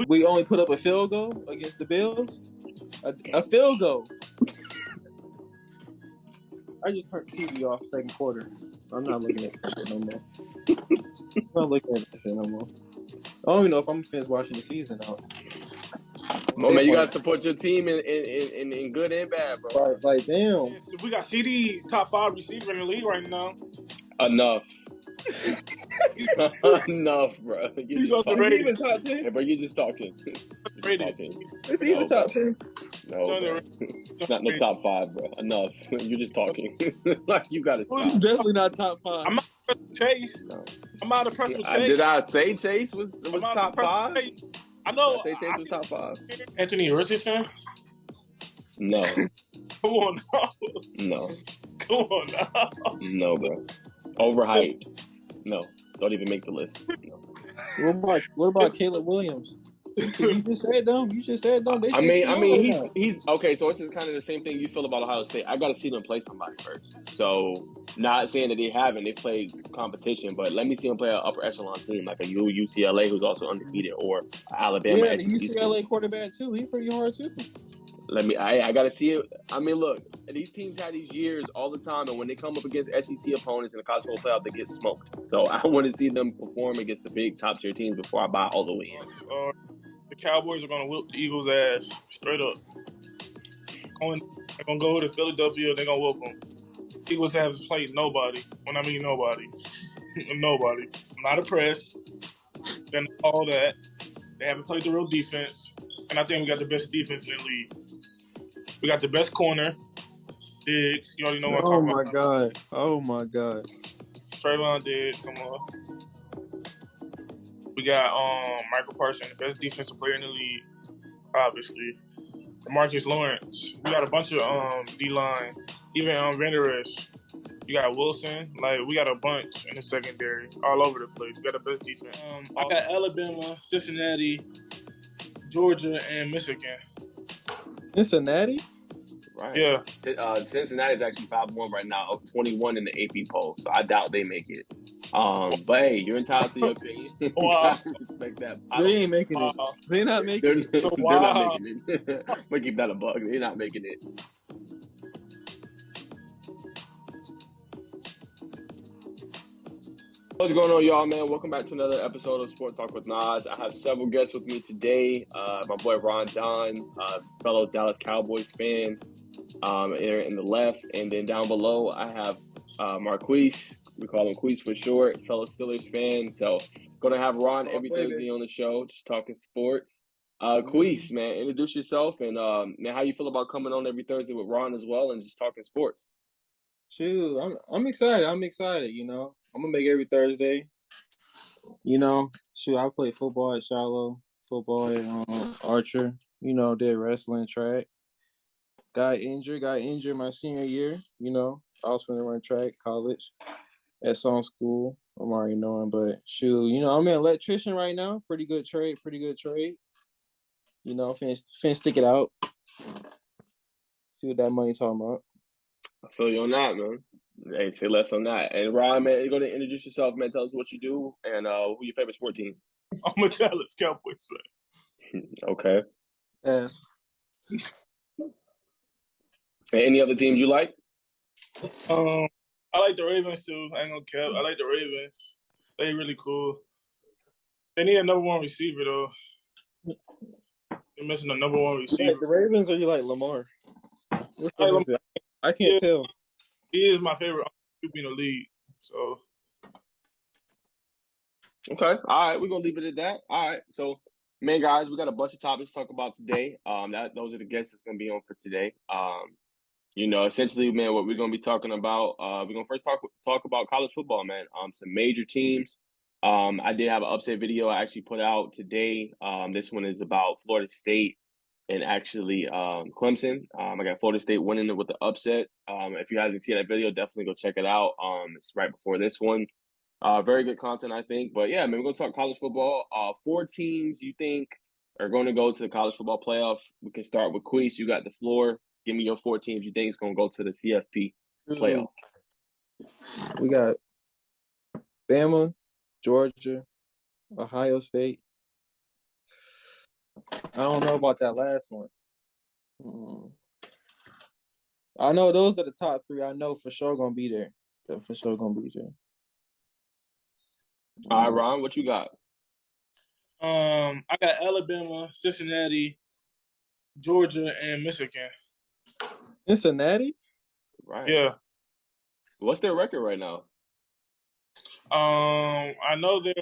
we only put up a field goal against the Bills. A field goal. I just turned the TV off second quarter. I'm not looking at that shit no more. I'm not looking at that shit no more. I don't even know if I'm gonna finish watching the season out. Well, man, you gotta support your team in good and bad, bro. Right, like damn. Yeah, so we got CD top 5 receiver in the league right now. Enough. Enough, bro. He's underrated. Even top 10? Hey, bro, you're just talking. It's even top 10. No, bro. Not in the top 5, bro. Enough. You're just talking. Like, you gotta stop. He's definitely not top 5. I'm not impressed with Chase. No. I'm not impressed with Chase. Did I say Chase was top 5? I know. Did I say Chase was top 5? Anthony Richardson? No. Come on now. No. Come on now. No, bro. Overhyped. No. Don't even make the list. No. What about Kayla Williams? You just said them. I mean, he's okay. So it's just kind of the same thing you feel about Ohio State. I got to see them play somebody first. So not saying that they haven't. They played competition, but let me see them play an upper echelon team like a UCLA who's also undefeated, or Alabama. Yeah, the UCLA quarterback too. He's pretty hard too. I got to see it. I mean, look, these teams have these years all the time, and when they come up against SEC opponents in the college football playoff, they get smoked. So I want to see them perform against the big top tier teams before I buy all the way in. The Cowboys are going to whoop the Eagles' ass straight up. They're going to go to Philadelphia. They're going to whoop them. Eagles haven't played nobody. When I mean nobody. Nobody. I'm not impressed. Then all that. They haven't played the real defense. And I think we got the best defense in the league. We got the best corner. Diggs. You already know what I'm talking about. Oh, my God. Trayvon Diggs. Come on. We got Michael Parsons, the best defensive player in the league, obviously. Marcus Lawrence. We got a bunch of D-line. Even Van Der Esch. You got Wilson. Like, we got a bunch in the secondary all over the place. We got the best defense. I got Alabama, Cincinnati, Georgia, and Michigan. Cincinnati? Right. Yeah. Cincinnati is actually 5-1 right now, of 21 in the AP poll, so I doubt they make it. But hey, you're entitled to your opinion. Wow. I respect that. They ain't making it. They're not making it. They're not making it. I'm gonna keep that a bug. They're not making it. What's going on, y'all, man? Welcome back to another episode of Sports Talk with Nas. I have several guests with me today. My boy Ron Don, fellow Dallas Cowboys fan, here in the left. And then down below, I have Quis. We call him Quis for short, fellow Steelers fan. So going to have Ron every Thursday on the show, just talking sports. Quis, man, introduce yourself. And, man, how you feel about coming on every Thursday with Ron as well and just talking sports? Shoot, I'm excited, you know. I'm gonna make every Thursday. You know, shoot, I play football at Shiloh, football at Archer, you know, did wrestling, track. Got injured my senior year, you know. I was finna run track, college, at some school. I'm already knowing, but shoot, you know, I'm an electrician right now. Pretty good trade. You know, finna stick it out. See what that money's talking about. I feel you on that, man. Hey, say less on that. And Ron, man, you're going to introduce yourself, man. Tell us what you do and who your favorite sport team. I'm a Dallas Cowboys fan. Okay. Yes. And any other teams you like? I like the Ravens too. I ain't gonna cap. I like the Ravens. They really cool. They need a number one receiver though. They're missing a number one receiver. You like the Ravens or you like Lamar? I can't tell. He is my favorite QB in the league. So. Okay. All right. We're going to leave it at that. All right. So, man, guys, we got a bunch of topics to talk about today. Those are the guests that's going to be on for today. You know, essentially, man, what we're going to be talking about, we're going to first talk about college football, man. Some major teams. I did have an upset video I actually put out today. This one is about Florida State and actually Clemson. I got Florida State winning it with the upset. If you guys didn't see that video, definitely go check it out. It's right before this one. Very good content, I think. But, yeah, man, we're going to talk college football. 4 teams you think are going to go to the college football playoff. We can start with Quis. You got the floor. Give me your 4 teams you think is going to go to the CFP playoff. We got Bama, Georgia, Ohio State, I don't know about that last one. I know those are the top three. I know for sure gonna be there. They're for sure gonna be there. All right, Ron, what you got? I got Alabama, Cincinnati, Georgia, and Michigan. Cincinnati? Right. Yeah. What's their record right now? I know they're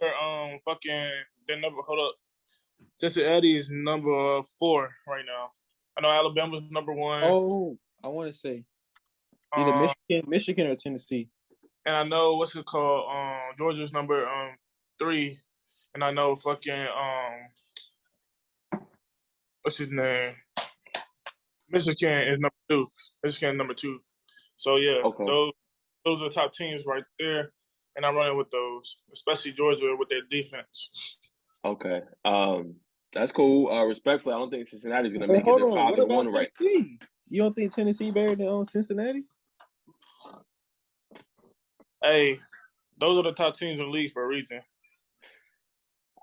their number. Hold up, Cincinnati is number 4 right now. I know Alabama's number 1. Oh, I want to say either Michigan or Tennessee. And I know what's it called. Georgia's number 3, and I know what's his name? Michigan is number 2. Michigan number 2. So yeah, Okay. those are the top teams right there, and I'm running with those, especially Georgia with their defense. Okay. That's cool. Respectfully, I don't think Cincinnati's gonna make it. Hold They're on. What 5-1 about right. Tennessee? You don't think Tennessee better than Cincinnati? Hey, those are the top teams in the league for a reason.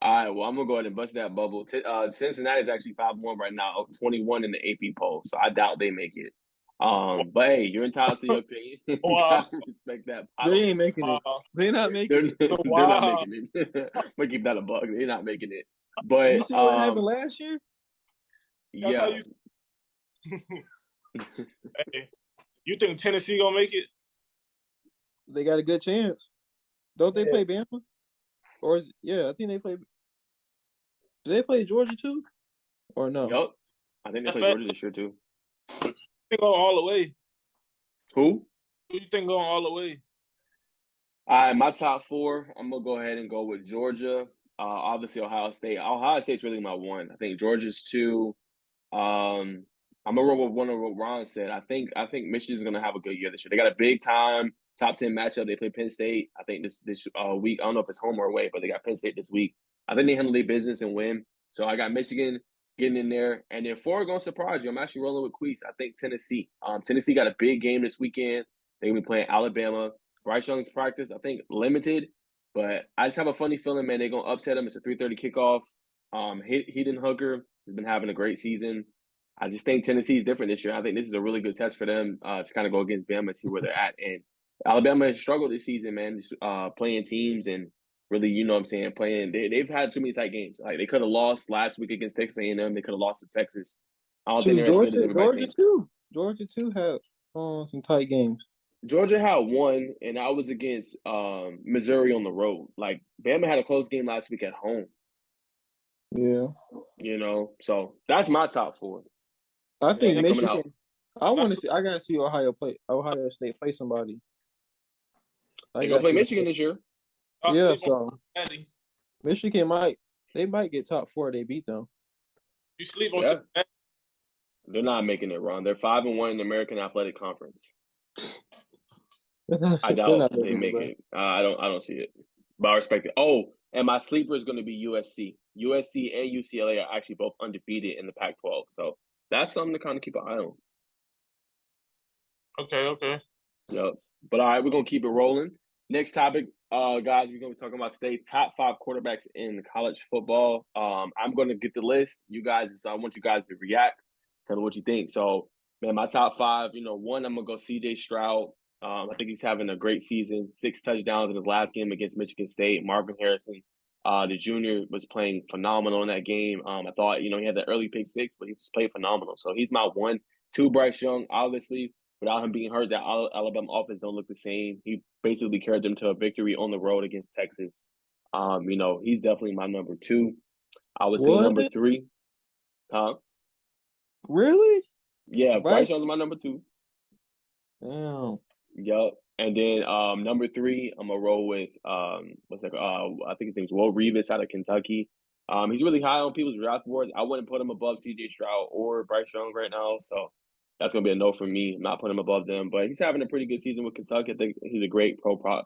All right, well, I'm gonna go ahead and bust that bubble. Cincinnati's actually 5-1 right now, 21 in the AP poll, so I doubt they make it. But hey, you're entitled to your opinion. You Wow. gotta respect that. They ain't making it. Wow. They're not making it. They're not making it. I'm gonna keep that a bug. They're not making it. But You see what happened last year? That's how yeah, Hey, you think Tennessee gonna make it? They got a good chance. Don't they play Bama? Or I think they play. Do they play Georgia too? Or no? Yup. I think they play Georgia this year too. They going all the way. Who? Who you think going all the way? All right, my top 4. I'm gonna go ahead and go with Georgia. Obviously Ohio State. Ohio State's really my 1. I think Georgia's 2. I'm gonna roll with one of what Ron said. I think Michigan's gonna have a good year this year. They got a big time top 10 matchup. They play Penn State. I think this week. I don't know if it's home or away, but they got Penn State this week. I think they handle their business and win. So I got Michigan getting in there, and then 4 gonna surprise you. I'm actually rolling with Quis. I think Tennessee. Tennessee got a big game this weekend. They're gonna be playing Alabama. Bryce Young's practice, I think, limited, but I just have a funny feeling, man, they're gonna upset them. It's a 3:30 kickoff. Hayden Hooker has been having a great season. I just think Tennessee's different this year. I think this is a really good test for them to kind of go against Bama and see where they're at. And Alabama has struggled this season, man, just, playing teams and really, you know what I'm saying, playing. They've had too many tight games. Like they could have lost last week against Texas A&M. They could have lost to Texas. I don't think they're as good as everybody thinks. Georgia too had some tight games. Georgia had 1, and I was against Missouri on the road. Like Bama had a close game last week at home. Yeah. You know, so that's my top 4. I think they're coming out. Michigan. I want to see. I gotta see Ohio State play somebody. They're gonna play Michigan this year. Yeah, so Michigan might get top 4. They beat them. You sleep on Cincinnati? They're not making it, Ron. They're 5-1 in the American Athletic Conference. I doubt they make it. I don't see it. But I respect it. Oh, and my sleeper is going to be USC. USC and UCLA are actually both undefeated in the Pac-12. So that's something to kind of keep an eye on. Okay. Yep. But all right, we're going to keep it rolling. Next topic, guys, we're going to be talking about today, top 5 quarterbacks in college football. I'm going to get the list. I want you guys to react, tell me what you think. So, man, my top 5, 1, I'm going to go C.J. Stroud. I think he's having a great season, 6 touchdowns in his last game against Michigan State. Marvin Harrison, the junior, was playing phenomenal in that game. I thought, he had the early pick 6, but he just played phenomenal. So he's my 1. 2, Bryce Young, obviously. Without him being hurt, that Alabama offense don't look the same. He basically carried them to a victory on the road against Texas. He's definitely my number 2. I would say number 3. Huh? Really? Yeah, Bryce Young's my number 2. Damn. Yup. And then number 3, I'm gonna roll with I think his name's Will Revis out of Kentucky. He's really high on people's draft boards. I wouldn't put him above C.J. Stroud or Bryce Young right now, so that's gonna be a no for me. I'm not putting him above them, but he's having a pretty good season with Kentucky. I think he's a great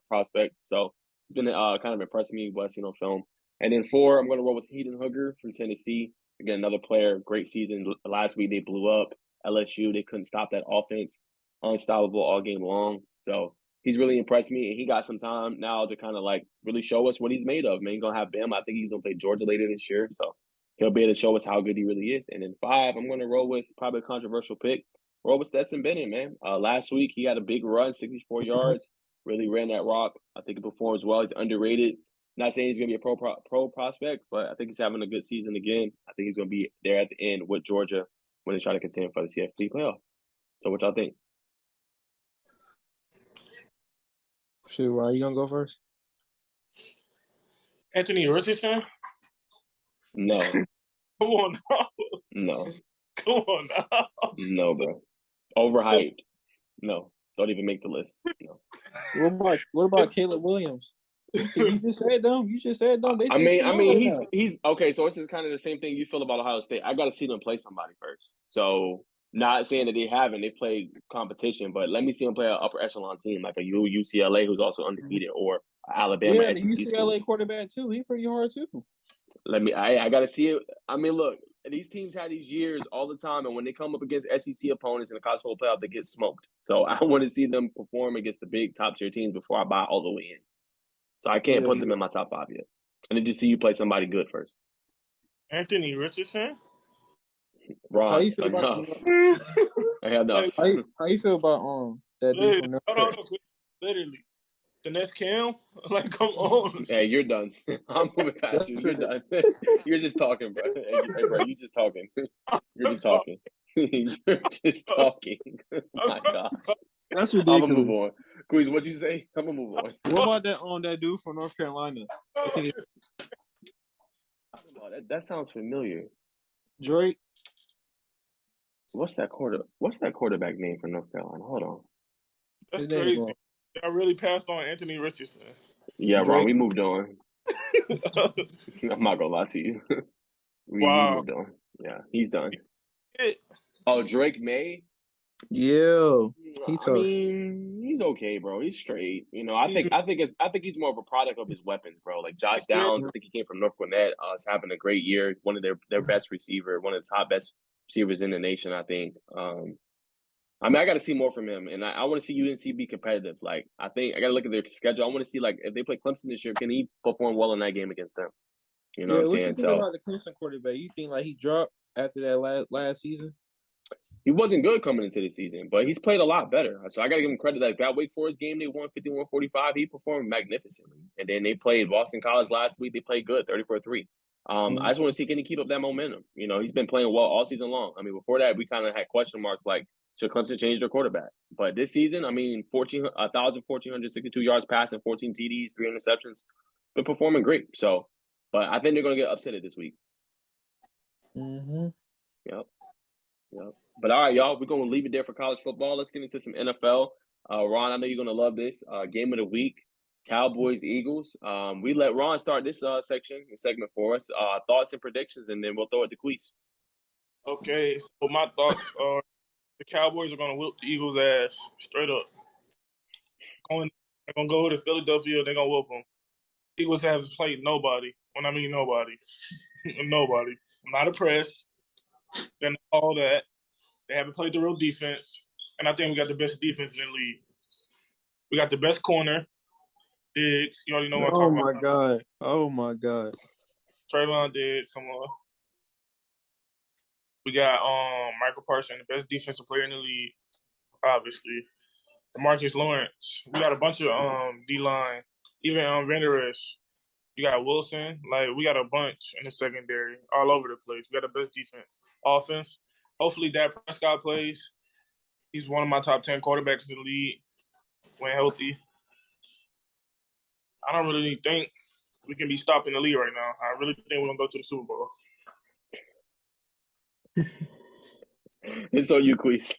prospect. So he's been kind of impressing me what I've seen on film. And then 4, I'm gonna roll with Hayden Hooker from Tennessee. Again, another player, great season. Last week they blew up LSU. They couldn't stop that offense. Unstoppable all game long. So he's really impressed me, and he got some time now to kind of like really show us what he's made of. Man, he's gonna have Bama. I think he's gonna play Georgia later this year. So he'll be able to show us how good he really is. And then 5, I'm going to roll with probably a controversial pick. Roll with Stetson Bennett, man. Last week, he had a big run, 64 yards, really ran that rock. I think he performs well. He's underrated. Not saying he's going to be a pro prospect, but I think he's having a good season again. I think he's going to be there at the end with Georgia when they try to contend for the CFP playoff. So what y'all think? Shoot, why you gonna go first? Anthony Richardson? No. Come on now. No. Come on now. No, bro. Overhyped. No. Don't even make the list. No. What about Kayla Williams? You just said them. They I say mean, he's okay. So this is kind of the same thing you feel about Ohio State. I got to see them play somebody first. So not saying that they haven't. They play competition, but let me see them play an upper echelon team like a UCLA who's also undefeated or Alabama. Yeah, the SEC UCLA school. quarterback too. He's pretty hard too. I got to see it. I mean, look, these teams have these years all the time, and when they come up against SEC opponents in the college football playoff, they get smoked. So I want to see them perform against the big top tier teams before I buy all the way in. So I can't put them in my top 5 yet. I need to see you play somebody good first. Anthony Richardson? Ron, how you feel enough. About how you feel about that dude from North Carolina? Literally. The next Cam? Like, come on. Hey, you're done. I'm moving past you. You're done. You're just talking, bro. Hey, bro, you just talking. You're just talking. You're just talking. My God. That's ridiculous. I'm gonna move on. Quis, what'd you say? I'm gonna move on. What about that dude from North Carolina? That sounds familiar. Drake. What's that quarterback name for North Carolina? Hold on. That's crazy. I really passed on Anthony Richardson. Yeah, Drake. Ron, we moved on. I'm not gonna lie to you. We moved on. Yeah, he's done. Oh, Drake May? Yeah. I mean, he's okay, bro. He's straight. You know, I think he's more of a product of his weapons, bro. Like Josh Downs, I think he came from North Gwinnett. Is having a great year. One of their best receiver, one of the top best receivers in the nation, I think. I mean, I got to see more from him, and I want to see UNC be competitive. Like, I think I got to look at their schedule. I want to see, like, if they play Clemson this year, can he perform well in that game against them? You know what I'm saying? What you think about the Clemson quarterback? You think like he dropped after that last season? He wasn't good coming into the season, but he's played a lot better. So I got to give him credit. Like that Wake Forest game, they won 51-45. He performed magnificently. And then they played Boston College last week. They played good, 34-3. I just want to see, can he keep up that momentum? You know, he's been playing well all season long. I mean, before that, we kind of had question marks like, should Clemson change their quarterback? But this season, I mean, 1,462 yards passing, 14 TDs, 3 interceptions. Been performing great. So, but I think they're going to get upsetted this week. Mm-hmm. Yep. But all right, y'all, we're going to leave it there for college football. Let's get into some NFL. Ron, I know you're going to love this. Game of the week, Cowboys, Eagles. We let Ron start this segment for us. Thoughts and predictions, and then we'll throw it to Quis. Okay, so my thoughts are the Cowboys are going to whip the Eagles' ass straight up. They're going to go to Philadelphia. They're going to whoop them. Eagles haven't played nobody. When I mean nobody. Nobody. I'm not impressed. Then all that. They haven't played the real defense. And I think we got the best defense in the league. We got the best corner. Diggs. You already know what I'm talking about. Oh, my God. Trayvon Diggs. Come on. We got Michael Parsons, the best defensive player in the league, obviously. Marcus Lawrence. We got a bunch of D-line. Even Van Der Esch. You got Wilson. Like, we got a bunch in the secondary all over the place. We got the best defense. Offense. Hopefully Dak Prescott plays. He's one of my top 10 quarterbacks in the league when healthy. I don't really think we can be stopped in the league right now. I really think we're going to go to the Super Bowl. It's on you, Quis.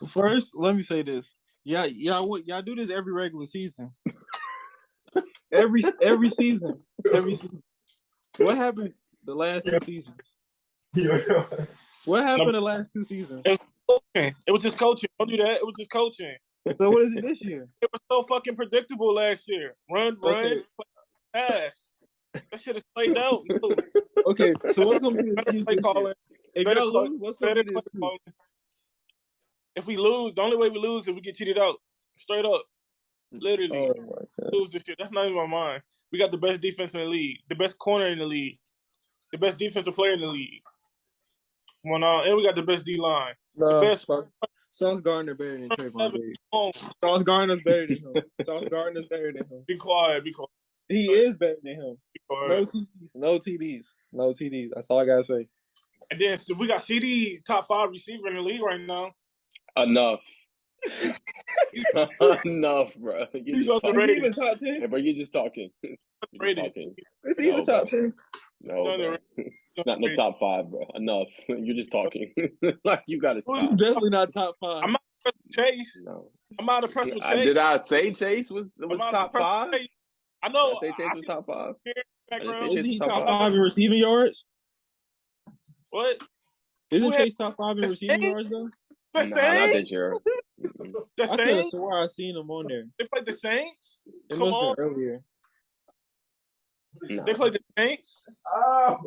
First, let me say this. Y'all do this every regular season. every season. What happened the last 2 seasons? What happened the last 2 seasons? It was just coaching. Don't do that. It was just coaching. So what is it this year? It was so fucking predictable last year. Run, pass. That shit is played out. Okay, so what's going to be the excuse this year? If y'all lose, what's going to be the excuse? If we lose, the only way we lose is we get cheated out. Straight up. Literally. Oh my God. Lose this shit. That's not even my mind. We got the best defense in the league. The best corner in the league. the best defensive player in the league. And we got the best D line. The No, best. Sauce Gardner better than Trayvon Diggs. Oh, Sauce Gardner's better than him. Sauce Gardner's better than him. be quiet. He is better than him. Be quiet. No TDs. That's all I gotta say. And then we got CD, top 5 receiver in the league right now. Enough. Enough, bro. He's underrated. Is he even top 10? Hey, bro, you're just talking. Is he even top 10? No, bro. It's not in the top 5, bro. Enough. You're just talking. Like, you got to stop. Definitely not top 5. I'm not impressed with Chase. No. I'm not impressed with Chase. Did I say Chase was top 5? I know. Did I say Chase was top 5? Is he top 5 in receiving yards? What? Isn't Chase top 5 in receiving yards, though? The Nah, Saints? not this year. The I could have Saints? swore I seen him on there. They played the Saints? It Come must on. have been earlier. Nah. They played the Saints? Oh.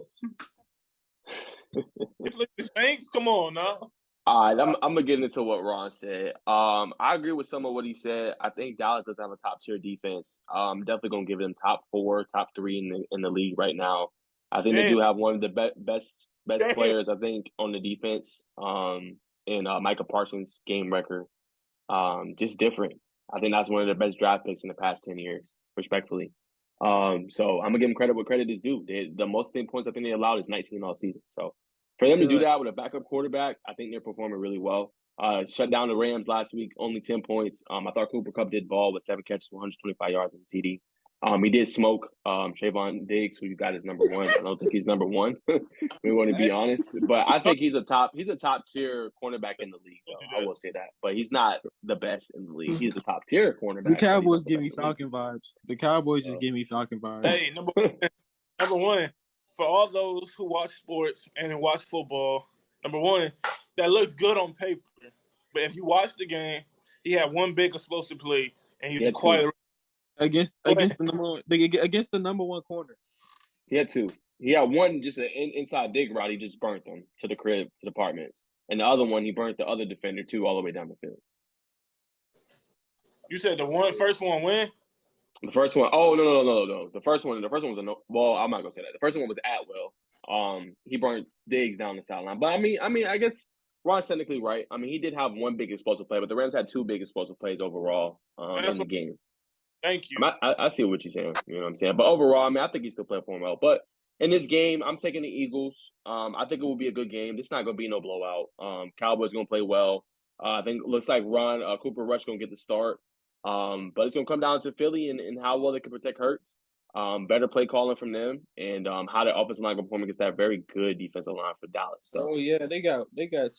They played the Saints? Come on, now. All right, I'm gonna get into what Ron said. I agree with some of what he said. I think Dallas does have a top tier defense. Definitely gonna give them top 4, top 3 in the league right now. I think they do have one of the best players, I think, on the defense. In Micah Parsons' game record. Just different. I think that's one of the best draft picks in the past 10 years, respectfully. So I'm gonna give them credit where credit is due. The most points I think they allowed is 19 all season. So for them to do that with a backup quarterback, I think they're performing really well. Shut down the Rams last week, only 10 points. I thought Cooper Kupp did ball with 7 catches, 125 yards in TD. He did smoke Trayvon Diggs, who you got as number 1. I don't think he's number 1. We want to be honest, but I think he's a top tier cornerback in the league. Though. I will say that, but he's not the best in the league. He's a top tier cornerback. The Cowboys give me Falcon vibes. The Cowboys just give me Falcon vibes. Hey, number one, for all those who watch sports and watch football, number one, that looks good on paper, but if you watch the game, he had one big explosive play and he was quiet. Against the number 1 corner. He had 2. He had one just an inside dig route. He just burnt them to the crib, to the apartments. And the other one, he burnt the other defender too, all the way down the field. You said the first one when? The first one. Oh no. The first one was a no. Well, I'm not gonna say that. The first one was Atwell. He burnt Diggs down the sideline. But I mean, I guess Ron's technically right. I mean, he did have one big explosive play, but the Rams had 2 big explosive plays overall in the game. Thank you. I see what you're saying. You know what I'm saying? But overall, I mean, I think he's still playing for him well. But in this game, I'm taking the Eagles. I think it will be a good game. This is not going to be no blowout. Cowboys going to play well. I think it looks like Cooper Rush going to get the start. But it's going to come down to Philly and how well they can protect Hurts. Better play calling from them and how the offensive line can perform against that very good defensive line for Dallas. So. Oh yeah, they got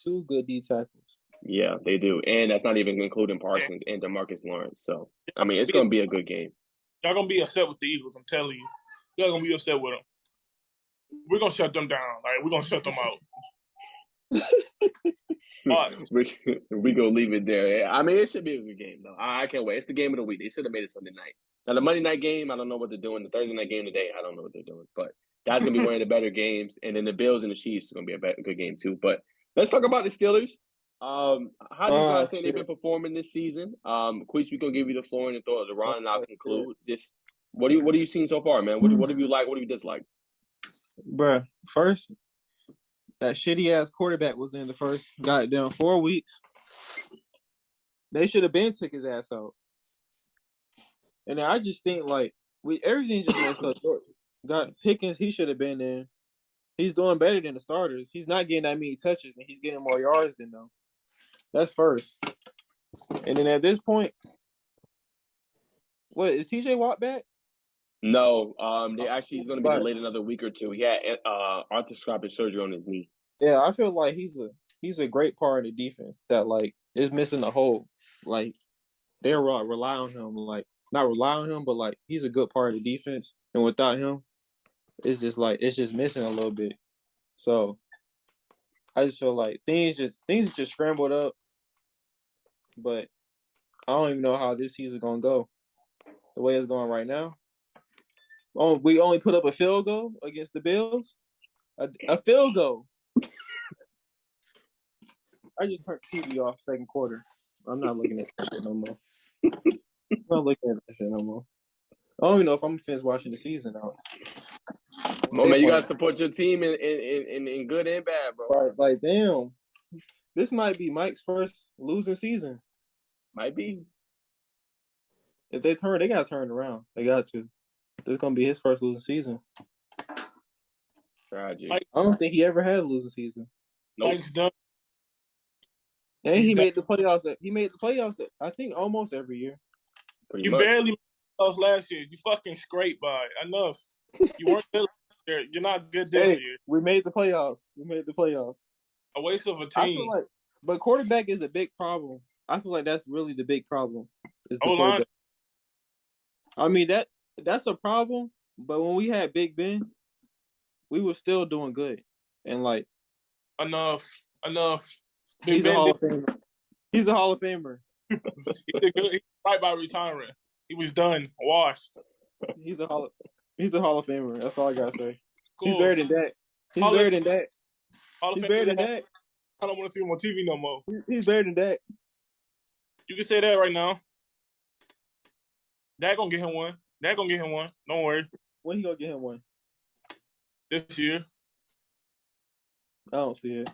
2 good D tackles. Yeah, they do, and that's not even including Parsons and DeMarcus Lawrence. So I mean, it's going to be a good game. Y'all going to be upset with the Eagles. I'm telling you, y'all going to be upset with them. We're going to shut them down. Right? We're going to shut them out. We gonna leave it there. I mean, it should be a good game though. I can't wait. It's the game of the week. They should have made it Sunday night. Now the Monday night game, I don't know what they're doing. The Thursday night game today, I don't know what they're doing. But that's gonna be one of the better games. And then the Bills and the Chiefs are gonna be a good game too. But let's talk about the Steelers. How do you guys think they've been performing this season? Quis, we gonna give you the floor and throw it to Ron, and I'll conclude. Just what are you seeing so far, man? What have you liked? What have you disliked? Bruh, first, that shitty ass quarterback was in the first goddamn 4 weeks. They should have been took his ass out. And I just think everything just messed up. Got Pickens, he should have been in. He's doing better than the starters. He's not getting that many touches, and he's getting more yards than them. That's first. And then at this point, what is TJ Watt back? No, he's going to be delayed another week or 2. He had arthroscopic surgery on his knee. Yeah, I feel like he's a great part of the defense that is missing the hole. They rely on him, not rely on him, but he's a good part of the defense. And without him, it's just missing a little bit. So I just feel like things just scrambled up. But I don't even know how this season's gonna go. The way it's going right now. Oh, we only put up a field goal against the Bills. A field goal. I just turned the TV off second quarter. I'm not looking at that shit no more. I'm not looking at that shit no more. I don't even know if I'm gonna finish watching the season out. Oh, man, you got to support your team in good and bad, bro. Right, like, damn. This might be Mike's first losing season. Might be. If they got to turn it around. They got to. This is going to be his first losing season. Tragic. I don't think he ever had a losing season. Nope. Mike's done. And he made the playoffs. He made the playoffs, I think, almost every year. Pretty You much. barely made the playoffs last year. You fucking scraped by. Enough. You weren't good last year. You're not good this year. We made the playoffs. A waste of a team. I feel like, but quarterback is a big problem. I feel like that's really the big problem. Is the quarterback. I mean, that's a problem, but when we had Big Ben, we were still doing good. And like enough. He's a Hall of Famer. He's a Hall of Famer. He did good. He's right by retiring. He was done, washed. He's a Hall of Famer. That's all I gotta say. Cool. He's better than that. He's better than that. I don't want to see him on TV no more. He's better than that. You can say that right now. Dak gonna get him one. Don't worry. When he gonna get him one? This year. I don't see it.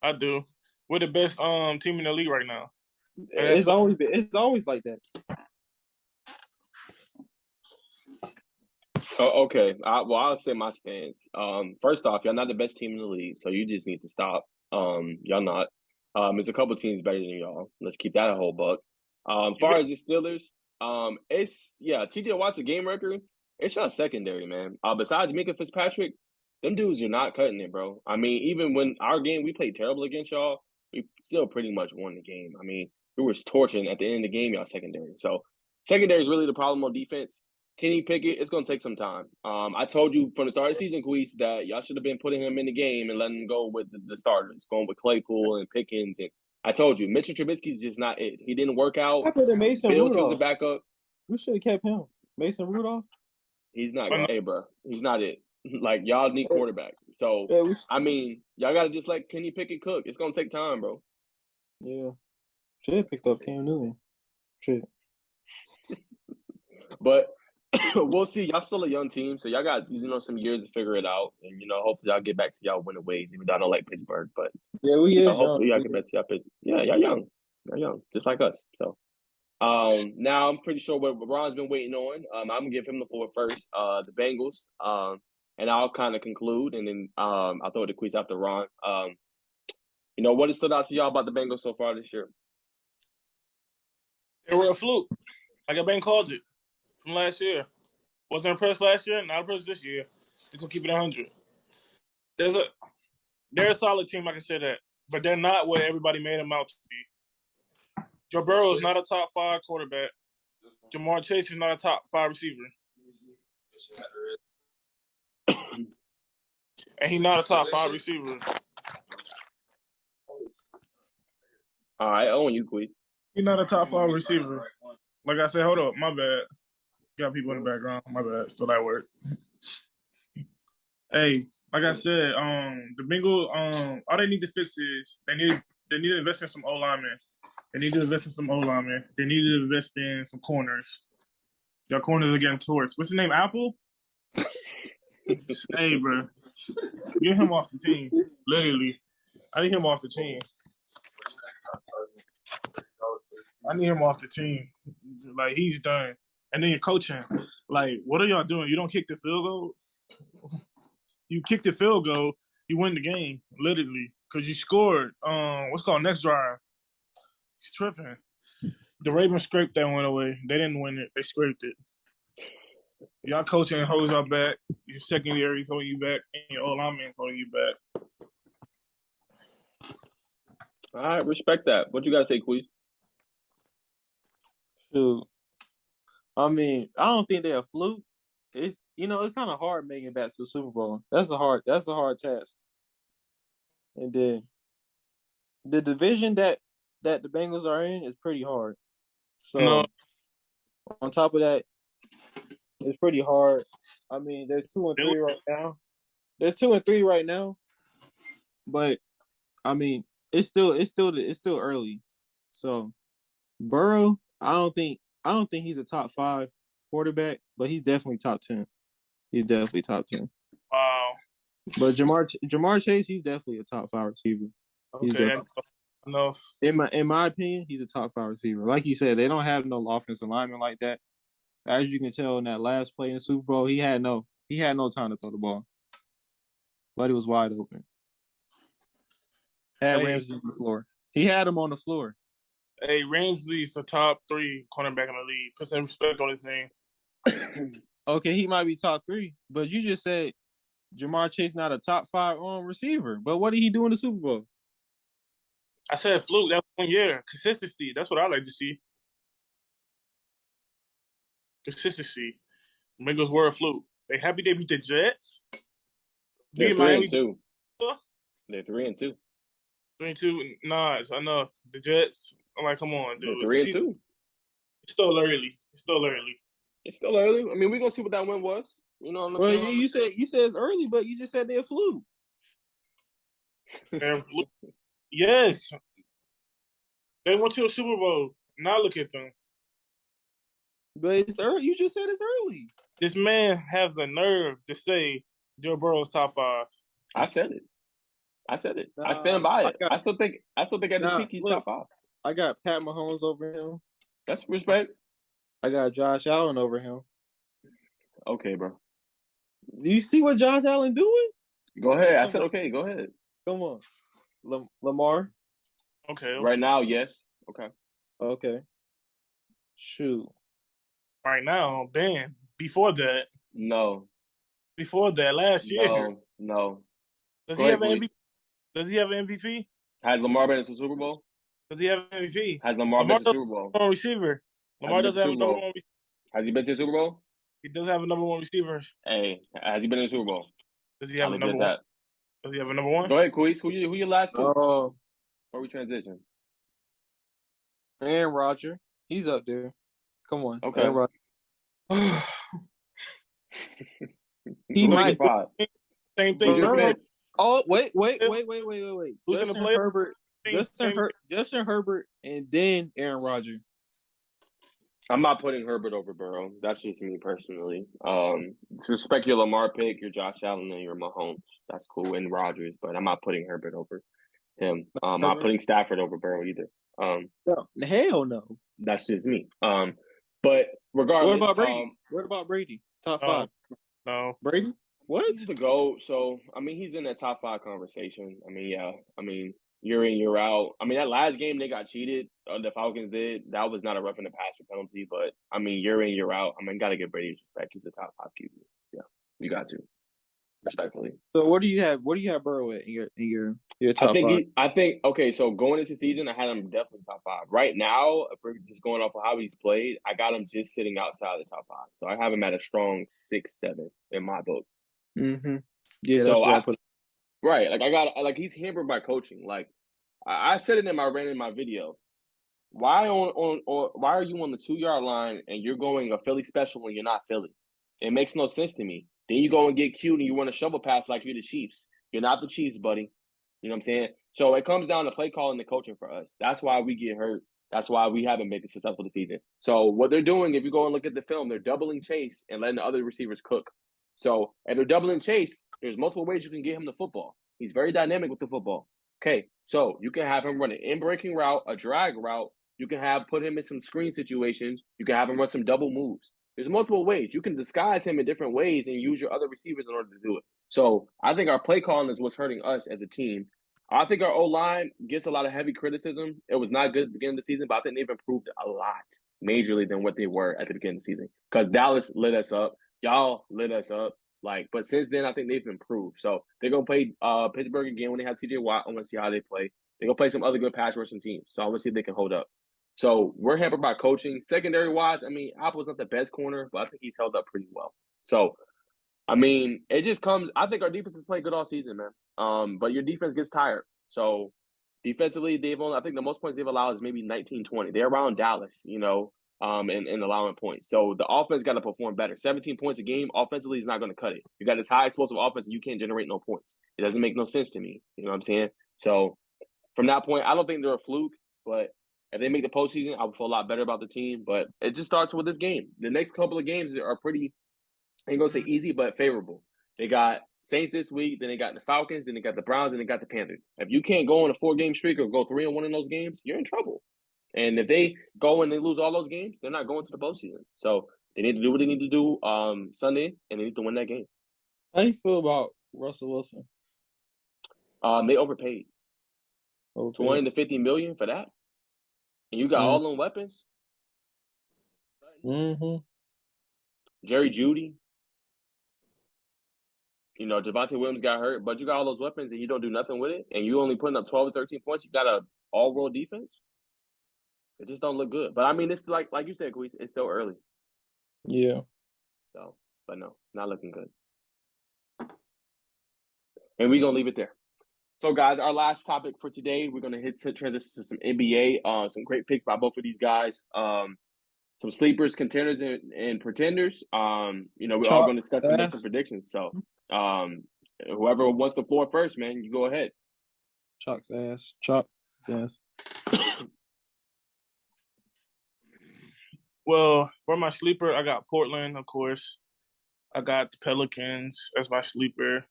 I do. We're the best team in the league right now. It's always like that. Oh, okay. I'll say my stance. First off, y'all not the best team in the league, so you just need to stop. Y'all not. There's a couple teams better than y'all. Let's keep that a whole buck. As far as the Steelers, TJ Watt's a game record. It's y'all secondary, man. Besides Minka Fitzpatrick, them dudes are not cutting it, bro. I mean, even when our game we played terrible against y'all, we still pretty much won the game. I mean, we were torching at the end of the game, y'all secondary. So secondary is really the problem on defense. Kenny Pickett, it's going to take some time. I told you from the start of the season, Quis, that y'all should have been putting him in the game and letting him go with the starters, going with Claypool and Pickens. And I told you, Mitchell Trubisky's just not it. He didn't work out. I put in Mason Bills Rudolph. was the backup. We should have kept him. Mason Rudolph? He's not. Hey, bro, he's not it. Like, y'all need quarterback. So, I mean, y'all got to just let Kenny Pickett cook. It's going to take time, bro. Yeah. Should have picked up Cam Newton. Shit. But we'll see. Y'all still a young team, so y'all got some years to figure it out, and hopefully y'all get back to y'all winning ways. Even though I don't like Pittsburgh, but hopefully y'all get back to y'all Pittsburgh. Yeah, y'all young, just like us. So now I'm pretty sure what Ron's been waiting on. I'm gonna give him the floor first. The Bengals, and I'll kind of conclude, and then I'll throw the quiz after Ron. What has stood out to y'all about the Bengals so far this year? They were a fluke. Like I've been called it from last year. Wasn't impressed last year, not impressed this year. They're going to keep it 100. They're a solid team, I can say that. But they're not what everybody made them out to be. Joe Burrow is not a top 5 quarterback. Jamar Chase is not a top 5 receiver. And he's not a top 5 receiver. All right, I own you, Quis. He's not a top 5 receiver. Like I said, hold up, my bad. Got people in the background. My bad. Still at work. Hey, like I said, the Bengals, all they need to fix is they need to invest in some O-linemen. They need to invest in some O-linemen. They need to invest in some corners. Y'all corners are getting torched. What's his name? Apple? Hey, bro. Get him off the team. Literally. I need him off the team. Like, he's done. And then you're coaching. Like, what are y'all doing? You don't kick the field goal? You kick the field goal, you win the game, literally. Because you scored, next drive. He's tripping. The Ravens scraped that one away. They didn't win it. They scraped it. Y'all coaching holds y'all back. Your secondary's holding you back. And your O-lineman's holding you back. All right, respect that. What you got to say, Quis? Shoot. I mean, I don't think they're a fluke. It's it's kind of hard making it back to the Super Bowl. That's a hard task. And then the division that the Bengals are in is pretty hard. So on top of that, it's pretty hard. I mean, they're 2-3 right now. They're 2-3 right now. But I mean, it's still early. So Burrow, I don't think he's a top 5 quarterback, but he's definitely top 10. He's definitely top 10. Wow. But Jamar Chase, he's definitely a top 5 receiver. He's Okay, definitely, enough. in my opinion, he's a top 5 receiver. Like you said, they don't have no offensive lineman like that. As you can tell in that last play in the Super Bowl, he had no time to throw the ball. But he was wide open. Had Ramsey on the floor. He had him on the floor. Hey, Ramsey's the top 3 cornerback in the league. Put some respect on his name. Okay, he might be top 3, but you just said Jamar Chase not a top 5 receiver. But what did he do in the Super Bowl? I said fluke. That was 1 year. Consistency. That's what I like to see. Consistency. Bengals were a fluke. They happy they beat the Jets. They're 3-2. They're 3-2. 3-2. Nah, it's enough. The Jets. I'm like, come on, dude. They're 3-2. It's still early. It's still early. I mean, we're gonna see what that win was. You know what I'm saying? You said it's early, but you just said they're fluke. They're fluke. Yes. They went to a Super Bowl. Now look at them. But it's early. You just said it's early. This man has the nerve to say Joe Burrow's top 5. I said it. I stand by it. I still think at this peak he's top 5. I got Pat Mahomes over him. That's respect. I got Josh Allen over him. Okay, bro. Do you see what Josh Allen doing? Go ahead. I said okay. Go ahead. Come on. Lamar? Okay. Right now, yes. Okay. Okay. Shoot. Right now, Ben. Before that. No. Before that, last year. No. Does he have an MVP? Does he have an MVP? Has Lamar been to the Super Bowl? Does he have an MVP? Has Lamar been to the Super Bowl? Number 1 receiver. Lamar doesn't have a number 1 receiver. Has he been to the Super Bowl? He doesn't have a number 1 receiver. Hey, has he been in the Super Bowl? Does he have a number 1? Does he have a number 1? Go ahead, Quis. Who your last two? Oh. Before we transition. Aaron Rodgers. He's up there. Come on. Okay. Aaron Rodgers. He might. Same thing. Oh, wait. Who's in the play? Justin Herbert, and then Aaron Rodgers. I'm not putting Herbert over Burrow. That's just me personally. Respect your Lamar pick, your Josh Allen, and your Mahomes. That's cool, and Rodgers, but I'm not putting Herbert over him. I'm not putting Stafford over Burrow either. No, hell no. That's just me. But regardless, what about Brady? Top 5? No. Brady? What? He's the GOAT. So I mean, he's in that top 5 conversation. I mean, yeah. I mean, year in, year out. I mean, that last game they got cheated. The Falcons did. That was not a roughing the passer penalty, but I mean, year in, year out. I mean, gotta give Brady respect. He's the top 5 QB. Yeah, you got to respectfully. So what do you have? What do you have Burrow at in your top 5? I think okay. So going into the season, I had him definitely top 5. Right now, if we're just going off of how he's played, I got him just sitting outside the top 5. So I have him at a strong 6, 7 in my book. Mm-hmm. Yeah, that's what I put. Right, like he's hampered by coaching. Like I said it in my video. Why why are you on the 2-yard line and you're going a Philly special when you're not Philly? It makes no sense to me. Then you go and get cute and you run a shovel pass like you're the Chiefs. You're not the Chiefs, buddy. You know what I'm saying? So it comes down to play calling and coaching for us. That's why we get hurt. That's why we haven't been successful this season. So what they're doing, if you go and look at the film, they're doubling Chase and letting the other receivers cook. So if they're doubling Chase, there's multiple ways you can get him the football. He's very dynamic with the football. Okay, so you can have him run an in-breaking route, a drag route. You can put him in some screen situations. You can have him run some double moves. There's multiple ways. You can disguise him in different ways and use your other receivers in order to do it. So I think our play calling is what's hurting us as a team. I think our O-line gets a lot of heavy criticism. It was not good at the beginning of the season, but I think they've improved a lot, majorly than what they were at the beginning of the season. Because Dallas lit us up. Y'all lit us up. But since then, I think they've improved. So they're going to play Pittsburgh again when they have TJ Watt. I want to see how they play. They're going to play some other good pass rushing teams. So I want to see if they can hold up. So we're hampered by coaching. Secondary-wise, I mean, Apple's not the best corner, but I think he's held up pretty well. So, I mean, it just comes – I think our defense has played good all season, man. But your defense gets tired. So, defensively, I think the most points they've allowed is maybe 19, 20. They're around Dallas, in allowing points. So, the offense got to perform better. 17 points a game, offensively, is not going to cut it. You got this high explosive offense, and you can't generate no points. It doesn't make no sense to me. You know what I'm saying? So, from that point, I don't think they're a fluke, but If they make the postseason, I would feel a lot better about the team. But it just starts with this game. The next couple of games are pretty, I ain't gonna say easy, but favorable. They got Saints this week, then they got the Falcons, then they got the Browns, and they got the Panthers. If you can't go on a 4-game streak or go 3-1 in those games, you're in trouble. And if they go and they lose all those games, they're not going to the postseason. So they need to do what they need to do Sunday, and they need to win that game. How do you feel about Russell Wilson? They overpaid. Okay. $250 million for that, and you got all them weapons. Mm-hmm. Jerry Jeudy. You know, Javonte Williams got hurt, but you got all those weapons and you don't do nothing with it, and you only putting up 12 or 13 points. You got a all-world defense. It just don't look good. But I mean, it's like you said, Quis, it's still early. Yeah. So, but no, not looking good. And we're gonna leave it there. So, guys, our last topic for today, we're gonna transition to some NBA. Some great picks by both of these guys. Some sleepers, contenders, and pretenders. You know, we're all gonna discuss and make some predictions. So, whoever wants the floor first, man, you go ahead. Chalk's ass. Chalk. Yes. Well, for my sleeper, I got Portland, of course. I got the Pelicans as my sleeper.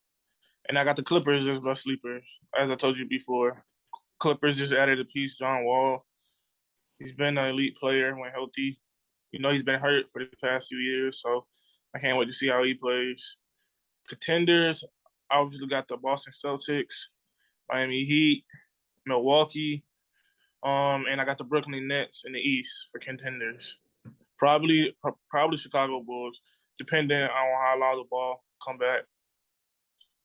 And I got the Clippers as my sleeper. As I told you before, Clippers just added a piece, John Wall. He's been an elite player when healthy. You know, he's been hurt for the past few years, so I can't wait to see how he plays. Contenders, I obviously got the Boston Celtics, Miami Heat, Milwaukee, and I got the Brooklyn Nets in the East for contenders. Probably Chicago Bulls, depending on how long the ball come back.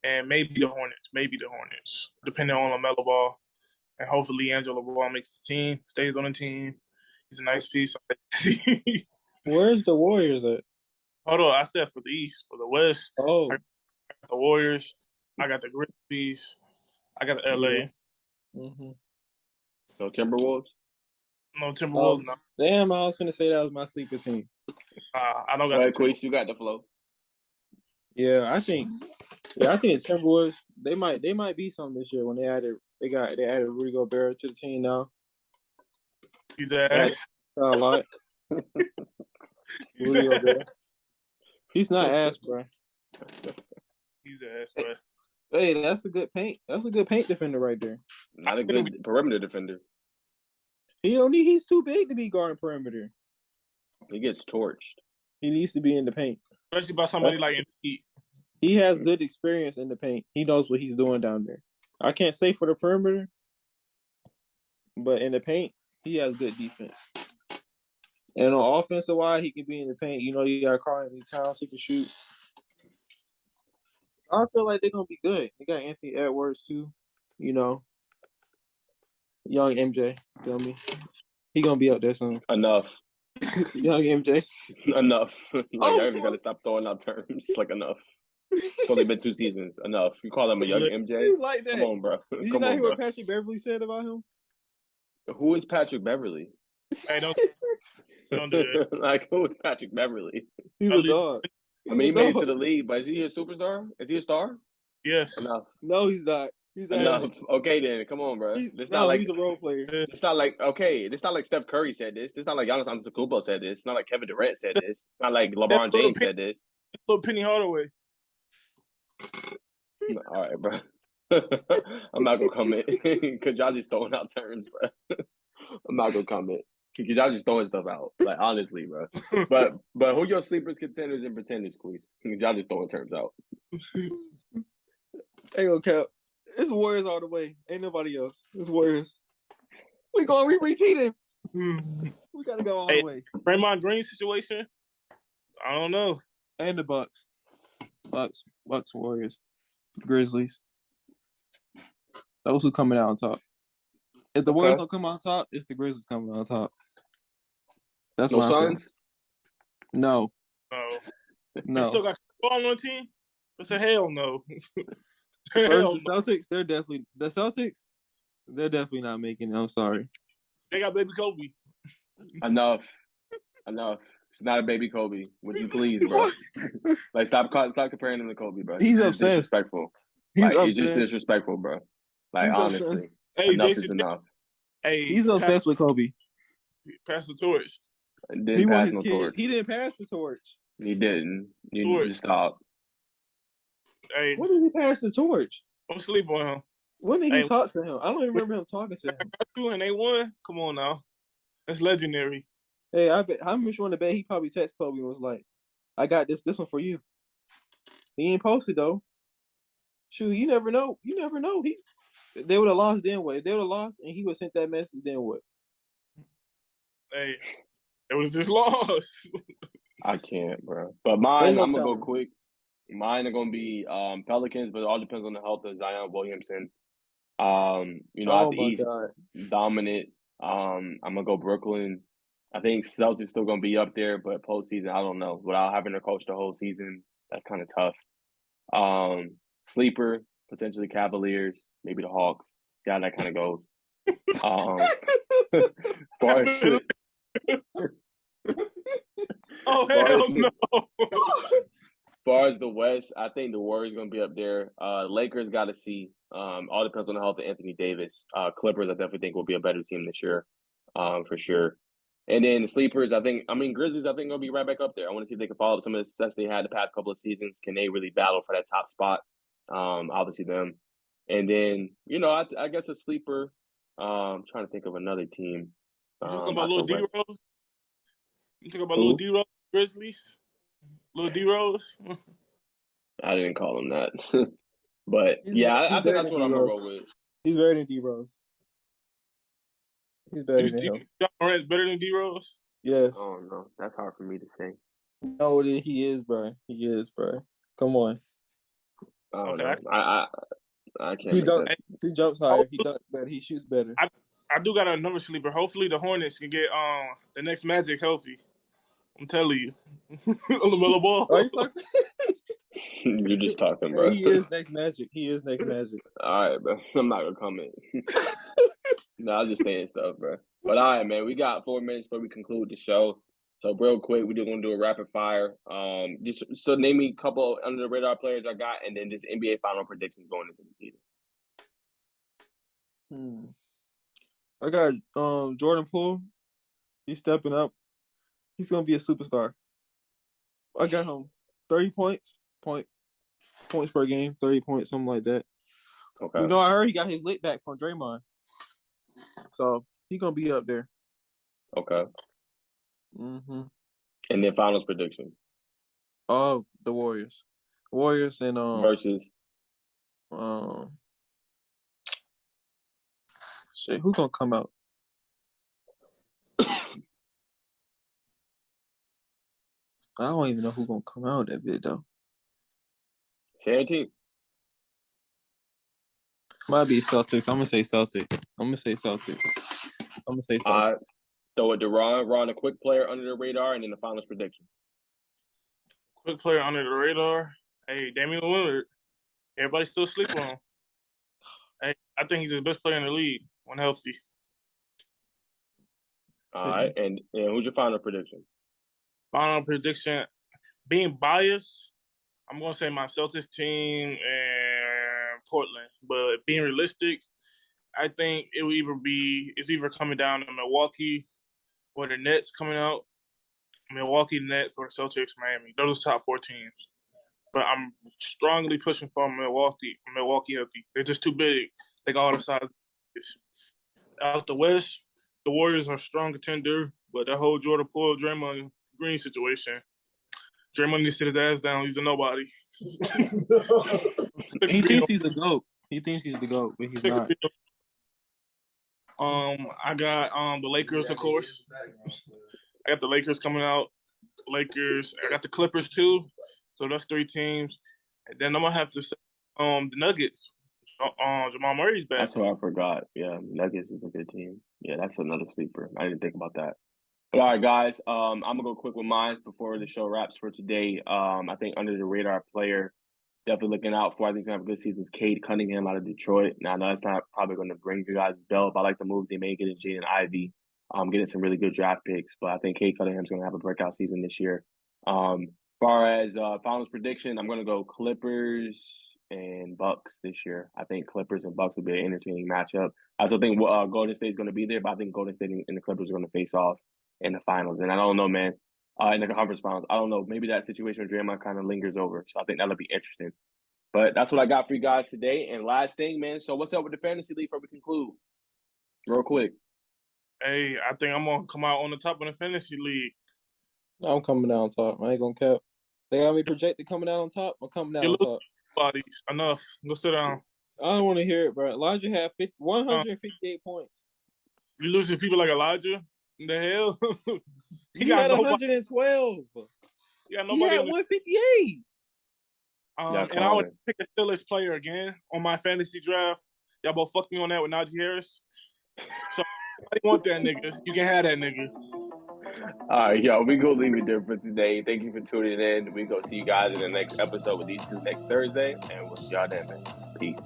And maybe the Hornets, depending on LaMelo Ball. And hopefully Angelo Ball makes the team, stays on the team. He's a nice piece. Where's the Warriors at? Hold on, I said for the East. For the West, Oh. I got the Warriors. I got the Grizzlies. I got the LA. Yeah. Mm-hmm. No Timberwolves? No Timberwolves, no. Damn, I was going to say that was my sleeper team. I don't got the Quis, you got the flow. Yeah, I think the Timberwolves, they might be something this year when they added Rudy Gobert to the team now. He's ass. A lot. Rudy Gobert. He's not ass, bro. He's ass, bro. Hey, that's a good paint. That's a good paint defender right there. Not a good perimeter defender. He's too big to be guarding perimeter. He gets torched. He needs to be in the paint. Especially by somebody like Embiid. He has good experience in the paint. He knows what he's doing down there. I can't say for the perimeter, but in the paint, he has good defense. And on offensive wise, he can be in the paint. You know, you got Karl-Anthony Towns, he can shoot. I feel like they're gonna be good. They got Anthony Edwards too. You know, young MJ. Feel me? He gonna be up there soon. Enough. Young MJ. Enough. Y'all even gotta stop throwing out terms. Like enough. It's only been 2 seasons. Enough. You call him a young MJ? Like that. Come on, bro. Did you not hear what Patrick Beverly said about him? Who is Patrick Beverly? Hey, don't do it. Like, who is Patrick Beverly? He's a dog. I mean, he made it to the league, but is he a superstar? Is he a star? Yes. Enough. No, he's not. He's Enough. Okay, then. Come on, bro. He's a role player. It's not like, it's not like Steph Curry said this. It's not like Giannis Antetokounmpo said this. It's not like Kevin Durant said this. It's not like LeBron James said this. Little Penny Hardaway. All right, bro. I'm not going to comment because y'all just throwing out terms, bro. I'm not going to comment because y'all just throwing stuff out. Like, honestly, bro. But who your sleepers, contenders, and pretenders, Queen? Because y'all just throwing terms out. Ain't gonna count. It's Warriors all the way. Ain't nobody else. It's Warriors. We repeat it. We gotta go all the way. Draymond Green situation. I don't know. And the Bucks, Warriors, Grizzlies. Those who coming out on top. If the Warriors don't come out on top, it's the Grizzlies coming out on top. That's no Suns. No. You still got ball on the team? It's a hell no. The Celtics, they're definitely not making it. I'm sorry. They got baby Kobe. Enough. It's not a baby Kobe. Would you please, bro? Like, stop comparing him to Kobe, bro. He's obsessed. Disrespectful. He's just disrespectful, bro. Like, honestly. Hey, enough Jason, is enough. Hey, he's obsessed with Kobe. Pass the torch. Didn't He want pass his no kid. torch. He didn't pass the torch. He didn't. You need Torch. to stop. Hey, When did he pass the torch? don't sleep on him. When did he Hey, talk to him? I don't even remember him talking to him. and they won. Come on now, that's legendary. Hey, I bet how much you want to bet he probably texted Kobe and was like, "I got this one for you." He ain't posted though. Shoot, you never know. You never know. They would have lost then what? If they would have lost and he would have sent that message, then what? Hey, it was just lost. I can't, bro. But mine, no I'm gonna go telling. quick. Mine are gonna be Pelicans, but it all depends on the health of Zion Williamson. At Oh the my East, God. dominant. I'm gonna go Brooklyn. I think Celtics still gonna be up there, but postseason, I don't know. Without having to coach the whole season, that's kind of tough. Sleeper, potentially Cavaliers, maybe the Hawks. See how that kind of goes. Far as shit. Oh hell no! Far as the West, I think the Warriors gonna be up there. Lakers got to see. All depends on the health of Anthony Davis. Clippers, I definitely think will be a better team this year, for sure. And then the sleepers, Grizzlies, I think gonna be right back up there. I want to see if they can follow up some of the success they had the past couple of seasons. Can they really battle for that top spot? Obviously them. And then I guess a sleeper. I'm trying to think of another team. You talking about Lil D Rose? You talking about Who? Lil D Rose Grizzlies? Lil D Rose? I didn't call him that. But I think that's what I'm gonna roll with. He's better than D Rose. He's better than him. Ja Morant's better than D Rose? Yes. Oh no, that's hard for me to say. No, he is, bro. He is, bro. Come on. I don't know. I can't. He jumps higher. He dunks better. He shoots better. I do got another sleeper. Hopefully the Hornets can get the next Magic healthy. I'm telling you. LaMelo Ball. Are you talking? You're just talking, bro. He is next Magic. All right, bro. I'm not gonna comment. No, I'm just saying stuff, bro. But all right, man. We got 4 minutes before we conclude the show. So real quick, we're just gonna do a rapid fire. Just so name me a couple under the radar players I got, and then just NBA final predictions going into the season. I got Jordan Poole. He's stepping up. He's gonna be a superstar. I got him 30 points per game, 30 points, something like that. Okay. I heard he got his lit back from Draymond, so he's gonna be up there. Okay. Mm-hmm. And then finals prediction. Oh, the Warriors and versus. Shit, who gonna come out? I don't even know who gonna come out of that vid though. Share a team. Might be Celtics. I'm gonna say Celtics. All right. Throw it to Ron, a quick player under the radar, and then the finals prediction. Quick player under the radar. Hey, Damian Lillard. Everybody's still sleeping on him. Hey, I think he's the best player in the league when healthy. All right. And who's your final prediction? Final prediction. Being biased, I'm going to say my Celtics team and Portland. But being realistic, I think it's either coming down to Milwaukee or the Nets coming out. Milwaukee Nets or Celtics Miami. Those are the top 4 teams. But I'm strongly pushing for Milwaukee healthy. They're just too big. They got all the size. Out the West, the Warriors are a strong contender, but that whole Jordan Poole, Draymond Green situation, Draymond needs to sit his ass down. He's a nobody. He thinks he's the GOAT. He thinks he's the GOAT, but he's not. I got the Lakers, of course. I got the Lakers coming out. I got the Clippers too. So that's 3 teams. And then I'm gonna have to say the Nuggets. Jamal Murray's back. That's what I forgot. Yeah, Nuggets is a good team. Yeah, that's another sleeper. I didn't think about that. But all right, guys. I'm gonna go quick with mine before the show wraps for today. I think under the radar player, definitely looking out for. I think he's gonna have a good season. Is Cade Cunningham out of Detroit. Now, I know that's not probably going to bring you guys bell, but I like the moves they made getting Jaden Ivey, getting some really good draft picks. But I think Cade Cunningham's going to have a breakout season this year. As far as finals prediction, I'm going to go Clippers and Bucks this year. I think Clippers and Bucks will be an entertaining matchup. I still think Golden State's going to be there, but I think Golden State and the Clippers are going to face off in the finals. And I don't know, man, in the conference finals. I don't know. Maybe that situation with Draymond kind of lingers over. So I think that'll be interesting. But that's what I got for you guys today. And last thing, man. So what's up with the fantasy league before we conclude? Real quick. Hey, I think I'm going to come out on the top of the fantasy league. I'm coming out on top. I ain't gonna cap. They got me projected coming out on top. I'm coming out on top. Bodies. Enough. Go sit down. I don't want to hear it, bro. Elijah had 158 points. You lose to people like Elijah? In the hell? He had 112. He got nobody. He had 158. And I would pick a Steelers player again on my fantasy draft. Y'all both fucked me on that with Najee Harris. So I want that nigga. You can have that nigga. All right, yo, we gonna leave it there for today. Thank you for tuning in. We go see you guys in the next episode with these two next Thursday, and we'll see y'all then, man. Peace.